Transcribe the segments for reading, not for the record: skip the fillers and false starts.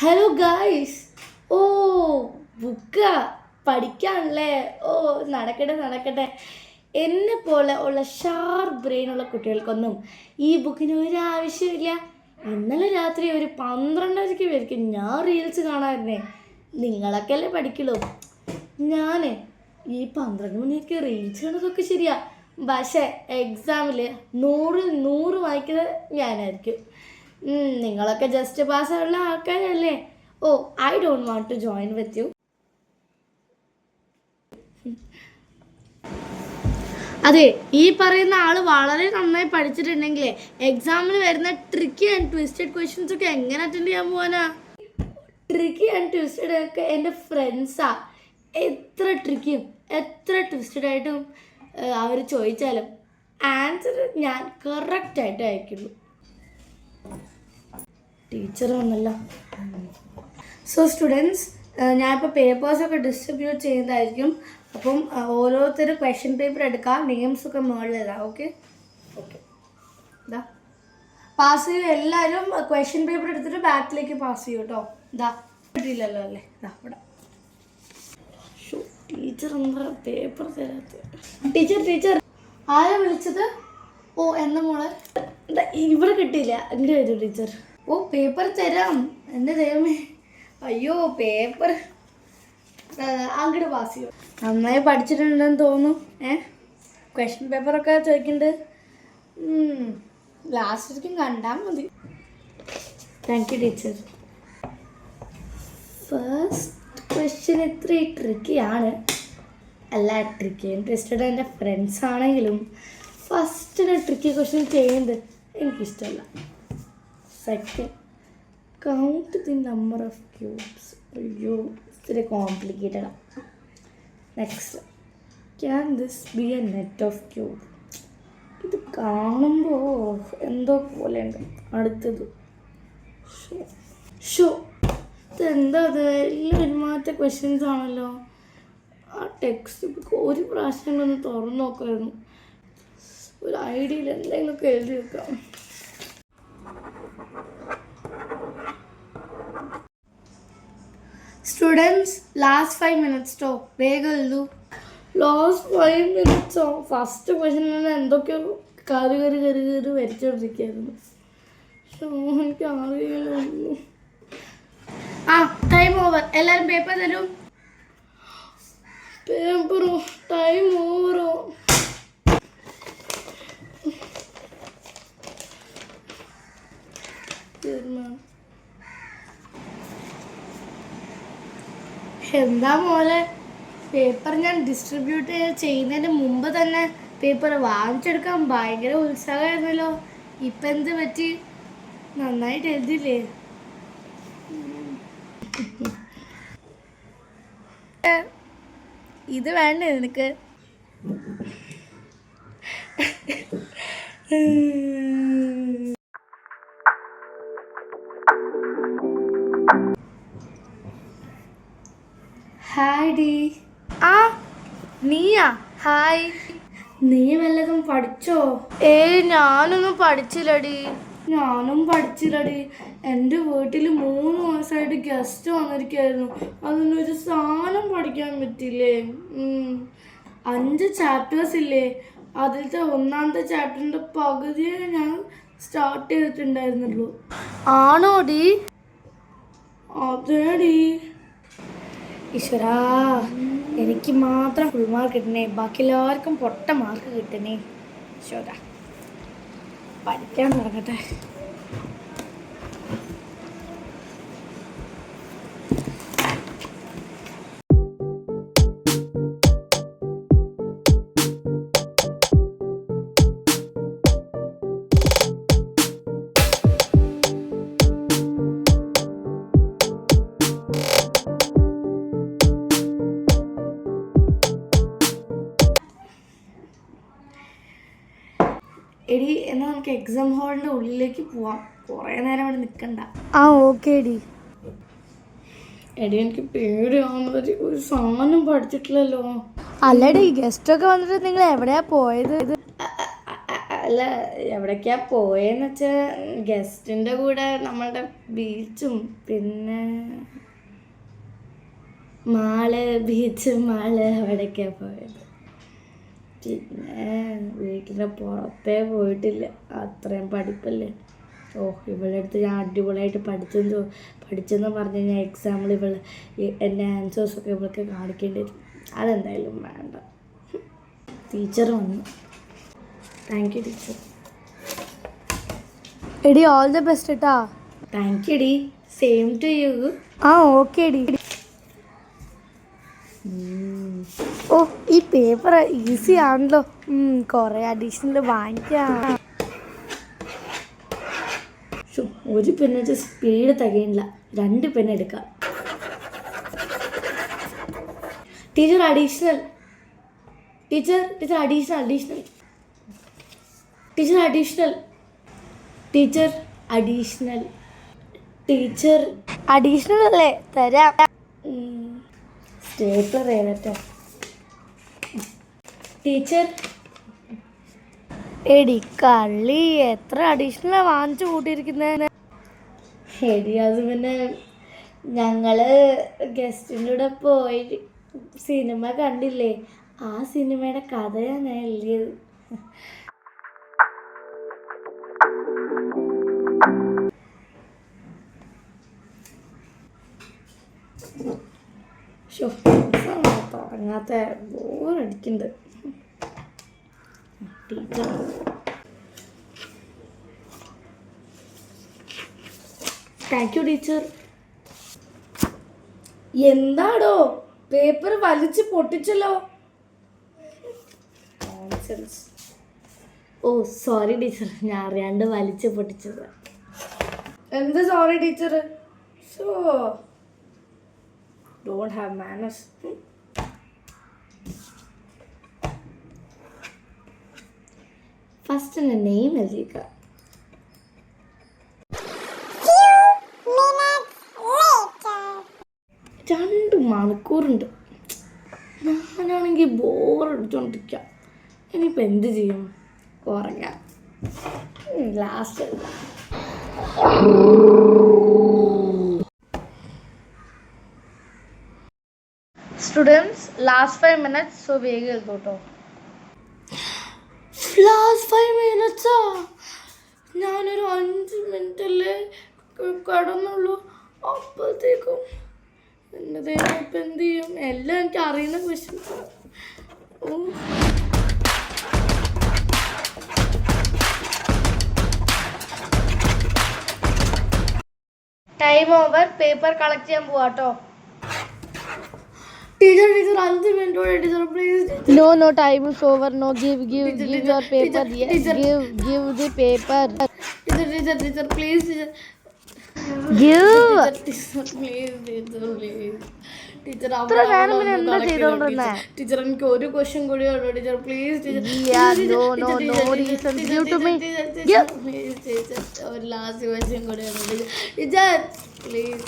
Hello guys. ഓ, ബുക്കാ പഠിക്കാണല്ലേ? ഓ, നടക്കട്ടെ നടക്കട്ടെ. എന്നെ പോലെ ഉള്ള ഷാർപ്പ് ബ്രെയിനുള്ള കുട്ടികൾക്കൊന്നും ഈ ബുക്കിന് ഒരു ആവശ്യമില്ല. ഇന്നലെ രാത്രി ഒരു 12:30 പേർക്ക് ഞാൻ റീൽസ് കാണാമായിരുന്നേ. നിങ്ങളൊക്കെ അല്ലേ പഠിക്കുള്ളൂ. ഞാൻ ഈ 12 മണിക്ക് റീൽസ് കാണുന്നതൊക്കെ ശരിയാ, പക്ഷേ എക്സാമിൽ 100-ൽ 100 വായിക്കുന്നത് ഞാനായിരിക്കും. നിങ്ങളൊക്കെ ജസ്റ്റ് പാസ്സുള്ള ആൾക്കാരല്ലേ. Oh, I don't want to join with you. അതെ, ഈ പറയുന്ന ആൾ വളരെ നന്നായി പഠിച്ചിട്ടുണ്ടെങ്കിലേ എക്സാമിന് വരുന്ന ട്രിക്കി ആൻഡ് ട്വിസ്റ്റഡ് ക്വസ്റ്റ്യൻസ് ഒക്കെ എങ്ങനെ അറ്റൻഡ് ചെയ്യാൻ പോകാനാ? ട്രിക്കി ആൻഡ് ട്വിസ്റ്റഡ് ഒക്കെ എൻ്റെ ഫ്രണ്ട്സാ. എത്ര ട്രിക്കിയും എത്ര ട്വിസ്റ്റഡ് ആയിട്ടും അവർ ചോദിച്ചാലും ആൻസർ ഞാൻ കറക്റ്റായിട്ട് അയക്കുള്ളൂ. ടീച്ചർ വന്നല്ലോ. സോ സ്റ്റുഡൻസ്, ഞാനിപ്പോൾ പേപ്പേഴ്സൊക്കെ ഡിസ്ട്രിബ്യൂട്ട് ചെയ്യുന്നതായിരിക്കും. അപ്പം ഓരോരുത്തർ ക്വസ്റ്റ്യൻ പേപ്പർ എടുക്കുക, നെയിംസൊക്കെ മുകളിൽ ഇടാം. ഓക്കെ ഓക്കെ ഇതാ പാസ് ചെയ്യും. എല്ലാവരും ക്വസ്റ്റ്യൻ പേപ്പർ എടുത്തിട്ട് ബാക്കിലേക്ക് പാസ് ചെയ്യും കേട്ടോ. ഇതാ കിട്ടിയില്ലല്ലോ അല്ലേ? ഇതാ ഇവിടെ. ടീച്ചർ എന്താ പേപ്പർ തരാത്ത? ടീച്ചർ ആരാ വിളിച്ചത്? ഓ, എന്താ മോളെ? ഇവിടെ കിട്ടിയില്ല. എൻ്റെ വരും ടീച്ചർ. ഓ, പേപ്പർ തരാം. എൻ്റെ ദൈവമേ, അയ്യോ പേപ്പർ അങ്ങോട്ട് പാസ് ചെയ്യും. നന്നായി പഠിച്ചിട്ടുണ്ടെന്ന് തോന്നുന്നു. ക്വസ്റ്റ്യൻ പേപ്പറൊക്കെ ചോദിക്കുന്നുണ്ട്. ലാസ്റ്റിലേക്കും കണ്ടാൽ മതി. Thank you teacher. First question ഇത്ര ട്രിക്കിയാണ്. അല്ല, ട്രിക്കി ഇൻട്രസ്റ്റഡ് എൻ്റെ ഫ്രണ്ട്സ് ആണെങ്കിലും ഫസ്റ്റിന് ട്രിക്കി ക്വസ്റ്റ്യൻ ചെയ്യുന്നത് എനിക്കിഷ്ടമല്ല. Second, count the number of cubes. അയ്യോ, ഇത്തിരി കോംപ്ലിക്കേറ്റഡാണ്. Next, can this be a net of cube. ഇത് കാണുമ്പോൾ എന്തോ പോലെയുണ്ട്. അടുത്തത്, ഷോ. ഇതെന്താ അത്? എല്ലാം ഒരുമാറ്റ ക്വസ്റ്റ്യൻസ് ആണല്ലോ. ആ ടെക്സ്റ്റ് ബുക്ക് ഒരു പ്രാവശ്യം ഒന്ന് തുറന്നു നോക്കുമായിരുന്നു. ഒരു ഐഡിയയിൽ എന്തെങ്കിലുമൊക്കെ എഴുതി വെക്കാം. സ്റ്റുഡൻസ്, ലാസ്റ്റ് 5 minutes ട്ടോ. വേഗം എഴുതൂ. Last 5 minutes. ഫസ്റ്റ് ക്വസ്റ്റ്യൻ തന്നെ എന്തൊക്കെയോ കറി വരച്ചോണ്ടിരിക്കുകയായിരുന്നു. എനിക്ക് അറിയില്ല. ആ, ടൈം ഓവർ. എല്ലാവരും പേപ്പർ തരും. പേപ്പറോ? ടൈം ഓവറോ? എന്താ മോളെ, പേപ്പർ ഞാൻ ഡിസ്ട്രിബ്യൂട്ട് ചെയ്യുന്നതിന് മുമ്പ് തന്നെ പേപ്പർ വാങ്ങിച്ചെടുക്കാൻ ഭയങ്കര ഉത്സാഹമായിരുന്നല്ലോ. ഇപ്പം എന്ത് പറ്റി? നന്നായിട്ട് എഴുതില്ലേ? ഇത് വേണ്ടേ നിനക്ക്? Hi D. ആ, നീയാ? ഹായ്. നീ വല്ലതും പഠിച്ചോ? ഞാനൊന്നും പഠിച്ചില്ലടി. ഞാനും പഠിച്ചില്ലടി. എൻ്റെ വീട്ടിൽ 3 മാസമായിട്ട് ഗസ്റ്റ് വന്നിരിക്കുകയായിരുന്നു. അതിനൊരു സാധനം പഠിക്കാൻ പറ്റില്ലേ? 5 ചാപ്റ്റേഴ്സ് ഇല്ലേ? അതിലത്തെ 1ാമത്തെ ചാപ്റ്ററിൻ്റെ പകുതിയെ ഞാൻ സ്റ്റാർട്ട് ചെയ്തിട്ടുണ്ടായിരുന്നുള്ളൂ. ആണോ ഡി? അതേടി. ഈശ്വരാ, എനിക്ക് മാത്രം ഫുൾ മാർക്ക് കിട്ടണേ, ബാക്കി എല്ലാവർക്കും പൊട്ട മാർക്ക് കിട്ടണേ. ഈശ്വരാ, പഠിക്കാൻ തുടങ്ങട്ടെ. എടി, എന്നാൽ നമുക്ക് എക്സാം ഹാളിൻ്റെ ഉള്ളിലേക്ക് പോവാം. കുറേ നേരം അവിടെ നിൽക്കണ്ട. ആ, ഓക്കെ എടി. എടി, എനിക്ക് പേടിയാവുന്നത്. ഒരു സാധനം പഠിച്ചിട്ടില്ലല്ലോ. അല്ലടി, ഗസ്റ്റൊക്കെ വന്നിട്ട് നിങ്ങൾ എവിടെയാ പോയത്? അല്ല എവിടേക്കാ പോയെന്ന് വെച്ചാൽ ഗസ്റ്റിൻ്റെ കൂടെ നമ്മളുടെ ബീച്ചും പിന്നെ മാള് അവിടേക്കാ പോയത്. പിന്നെ വീട്ടിൻ്റെ പുറത്തേ പോയിട്ടില്ല, അത്രയും പഠിപ്പല്ലേ. ഇവളുടെ അടുത്ത് ഞാൻ അടിപൊളിയായിട്ട് പഠിച്ചെന്ന് പറഞ്ഞു കഴിഞ്ഞാൽ എക്സാമിൽ എൻ്റെ ആൻസേഴ്സൊക്കെ ഇവൾക്ക് കാണിക്കേണ്ടി വരും. അതെന്തായാലും വേണ്ട. ടീച്ചർ വന്നു. Thank you teacher. എടി ഓൾ ദ ബെസ്റ്റ് കേട്ടാ. താങ്ക് യു ഡി, സെയിം ടു യു. ഓക്കെ ഡി. ഈ പേപ്പർ ഈസി ആണല്ലോ, കുറേ അഡീഷണൽ വാങ്ങിക്കാം. ഒരു പെണ്ണ് വെച്ചാൽ സ്പീഡ് തികയില്ല, 2 പെണ്ണ് എടുക്കാം. Teacher additional. ടീച്ചർ അഡീഷണൽ അല്ലേ, തരാം. സ്റ്റേപ്ലർ ഏതട്ടോ ടീച്ചർ? എടി കള്ളി, എത്ര അഡീഷണൽ വാങ്ങിച്ചു കൂട്ടിയിരിക്കുന്നത്? എടി അത് പിന്നെ ഞങ്ങള് ഗസ്റ്റിൻ്റെ കൂടെ പോയി സിനിമ കണ്ടില്ലേ, ആ സിനിമയുടെ കഥയാണ് ഞാൻ എഴുതിയത്. തുടങ്ങാത്ത ബോറടിക്കുന്നുണ്ട്. Teacher thank you teacher. എന്താടോ പേപ്പർ വലിച്ച് പൊട്ടിച്ചല്ലോ. സോറി ടീച്ചർ, ഞാൻ അറിയാണ്ട് വലിച്ച് പൊട്ടിച്ചത്. എന്ത് sorry teacher? Don't have manners. First എൻ്റെ നെയിം എഴുതിയേക്ക. രണ്ട് മണിക്കൂറുണ്ട്. ഞാനാണെങ്കിൽ ബോറടിച്ചോണ്ടിരിക്കാം. ഇനിയിപ്പോൾ എന്ത് ചെയ്യും? ഉറങ്ങാം. Last students, last 5 minutes, so വേഗം എഴുതോട്ടോ. Last 5 minutes? ഞാനൊരു 5 മിനിറ്റല്ലേ കടന്നുള്ളൂ, അപ്പോഴത്തേക്കും എൻ്റെ ദൈവം ഇപ്പം എന്ത് ചെയ്യും? എല്ലാം എനിക്ക് അറിയുന്ന questions. Time over, paper collect ചെയ്യാൻ പോവാട്ടോ. Teacher 5 minute teacher please. No, time is over. No, give your paper. Give the paper. Teacher, please, teacher. Give. Teacher teacher എനിക്ക് ഒരു ക്വസ്റ്റ്യൻ കൂടി ഉള്ളൂ ടീച്ചർ പ്ലീസ്. ഒരു ലാസ്റ്റ് ക്വസ്റ്റ്യൻ കൂടി ഉള്ളൂ teacher please.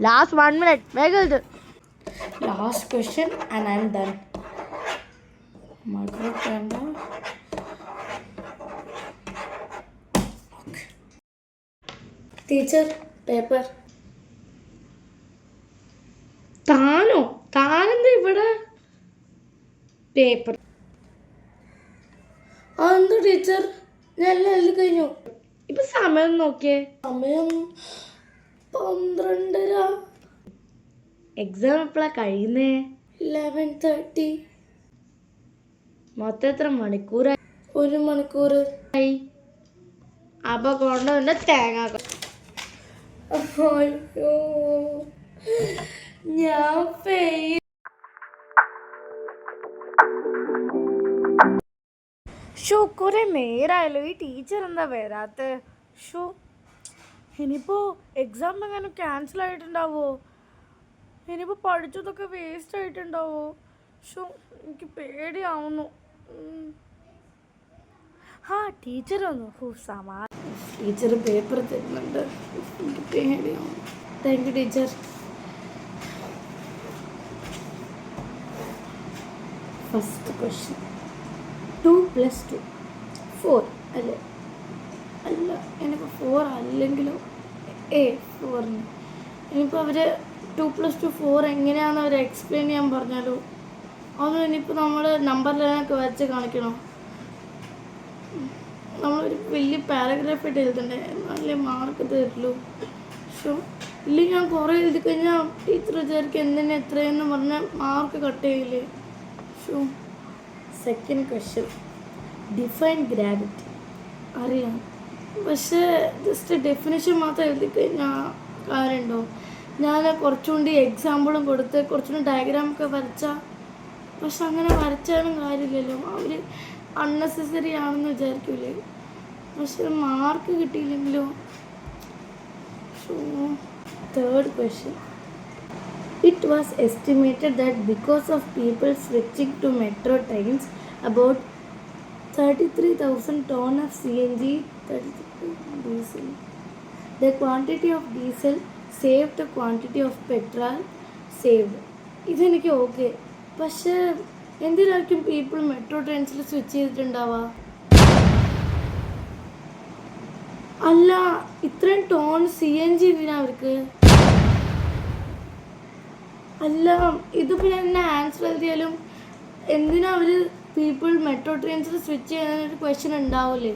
Last 1 minute, വേഗം. Last question and I am done. Teacher paper. താനെന്താ ഇവിടെ? പേപ്പർ എന്താ ടീച്ചർ? ഞാൻ എല്ലാം എഴുതി കഴിഞ്ഞു. ഇപ്പൊ സമയം നോക്കിയേ, സമയം 12:30. എക്സാം എപ്പോഴാ കഴിയുന്നേ? 11:30. മൊത്തം എത്ര മണിക്കൂറായി? 1 മണിക്കൂർ. അപ്പൊ കൊണ്ടുവന്ന തേങ്ങ. അയ്യോ, ഞാൻ ഫെയിൽ. കുറെ നേരമായല്ലോ, ഈ ടീച്ചർ എന്താ വരാത്ത? ഇനിയിപ്പോ എക്സാം എങ്ങനെ ക്യാൻസൽ ആയിട്ടുണ്ടാവോ? ഇനിയിപ്പോ പഠിച്ചതൊക്കെ വേസ്റ്റ് ആയിട്ടുണ്ടാവോ? എനിക്ക് പേടിയാവുന്നു. ടീച്ചർ വന്നു. ടീച്ചർ പേപ്പർ തരുന്നുണ്ട്. എനിക്ക് പേടിയാവുന്നു. Thank you teacher. First question. 2 + 2 4 അല്ലേ? അല്ല, ഇനിയിപ്പോൾ 4 അല്ലെങ്കിലോ 4 ഇനിയിപ്പോൾ അവർ 2 + 2 4 എങ്ങനെയാണെന്ന് അവർ എക്സ്പ്ലെയിൻ ചെയ്യാൻ പറഞ്ഞാലോ? അത് ഇനിയിപ്പോൾ നമ്മൾ നമ്പർ ലൈനൊക്കെ വരച്ച് കാണിക്കണോ? നമ്മളൊരു വലിയ പാരഗ്രാഫ് ആയിട്ട് എഴുതണ്ടേ, എന്നാലേ മാർക്ക് തരുള്ളൂ. പക്ഷേ ഇല്ലെങ്കിൽ ഞാൻ കുറേ എഴുതി കഴിഞ്ഞാൽ ടീച്ചർ വിചാരിക്കും എന്തിനാ എത്രയെന്ന് പറഞ്ഞാൽ മാർക്ക് കട്ട് ചെയ്യില്ലേ? Show second question, define gravity അറിയാം, പക്ഷേ ജസ്റ്റ് ഡെഫിനേഷൻ മാത്രം എഴുതി കഴിഞ്ഞാൽ കാര്യമുണ്ടോ? ഞാൻ കുറച്ചുകൂടി എക്സാമ്പിളും കൊടുത്ത് കുറച്ചുകൂടി ഡയഗ്രാമൊക്കെ വരച്ചാൽ, പക്ഷെ അങ്ങനെ വരച്ചാലും കാര്യമില്ലല്ലോ, അവർ അൺനെസസറി ആണെന്ന് വിചാരിക്കൂലേ? പക്ഷെ മാർക്ക് കിട്ടിയില്ലെങ്കിലോ? So third question, it was estimated that because of people switching to metro trains about 33,000 ton of CNG, 33 diesel. The quantity of diesel saved the quantity of petrol saved. ഇതെനിക്ക് okay, പക്ഷേ എന്തിനായിരിക്കും people metro ട്രെയിൻസിൽ switch ചെയ്തിട്ടുണ്ടാവുക? അല്ല, ഇത്രയും tone CNG എന്തിനാ അവർക്ക്? അല്ല, ഇതിപ്പോൾ ഞാൻ എന്നെ ആൻസർ എഴുതിയാലും എന്തിനാ അവർ പീപ്പിൾ മെട്രോ ട്രെയിൻസിൽ സ്വിച്ച് ചെയ്യാനൊരു ക്വസ്റ്റ്യൻ ഉണ്ടാവില്ലേ?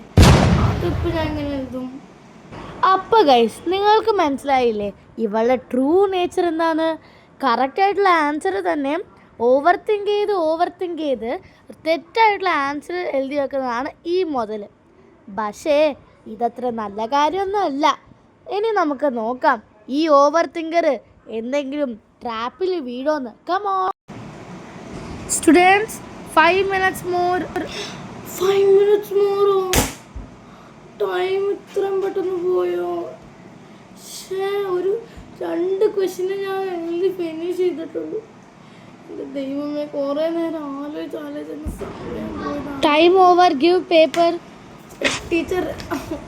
അതിപ്പോൾ ഞാൻ എങ്ങനെ എഴുതും? അപ്പോൾ ഗൈസ് നിങ്ങൾക്ക് മനസ്സിലായില്ലേ ഇവളുടെ ട്രൂ നേച്ചർ എന്താന്ന്? കറക്റ്റായിട്ടുള്ള ആൻസർ തന്നെ ഓവർ തിങ്ക് ചെയ്ത് തെറ്റായിട്ടുള്ള ആൻസർ എഴുതി വെക്കുന്നതാണ് ഈ മുതൽ. പക്ഷേ ഇതത്ര നല്ല കാര്യമൊന്നുമല്ല. ഇനി നമുക്ക് നോക്കാം ഈ ഓവർ തിങ്കർ എന്തെങ്കിലും ട്രാപ്പിൽ വീഴോന്ന്. Come on students, 5 minutes more. 5 minutes മോറോ? ടൈം ഇത്രയും പെട്ടെന്ന് പോയോ? ഒരു 2 ക്വസ്റ്റ്യന് ഞാൻ എഴുതി ഫിനിഷ് ചെയ്തിട്ടുള്ളൂ. എൻ്റെ ദൈവമേ, കുറേ നേരം ആലോചിച്ച് സമയം പോയതാണ്. Time over, give paper. Teacher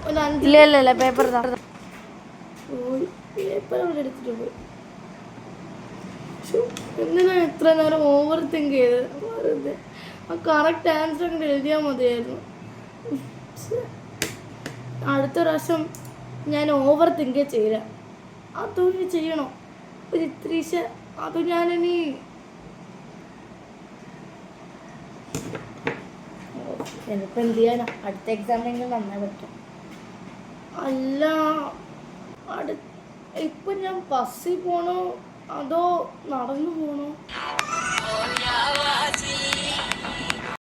ഒരു 5 ഇല്ല പേപ്പർ പോയി, പേപ്പർ അവിടെ എടുത്തിട്ട് പോയി. എന്തിനാ എത്ര നേരം ഓവർ തിങ്ക് ചെയ്ത്? വെറുതെ ആ കറക്റ്റ് ആൻസർ അങ്ങോട്ട് എഴുതിയാൽ മതിയായിരുന്നു. അടുത്ത പ്രാവശ്യം ഞാൻ ഓവർ തിങ്ക് ചെയ്യാം. അതൊന്നും ചെയ്യണോ? ഒരു ഇത്രീശ അത് ഞാനിനി എനിക്കിപ്പോൾ എന്ത് ചെയ്യാനാ? അടുത്ത എക്സാമിനെങ്കിലും നന്നായി പറ്റും. അല്ല, ഇപ്പം ഞാൻ ബസ്സിൽ പോകണോ അതോ നടന്നു പോകണോ?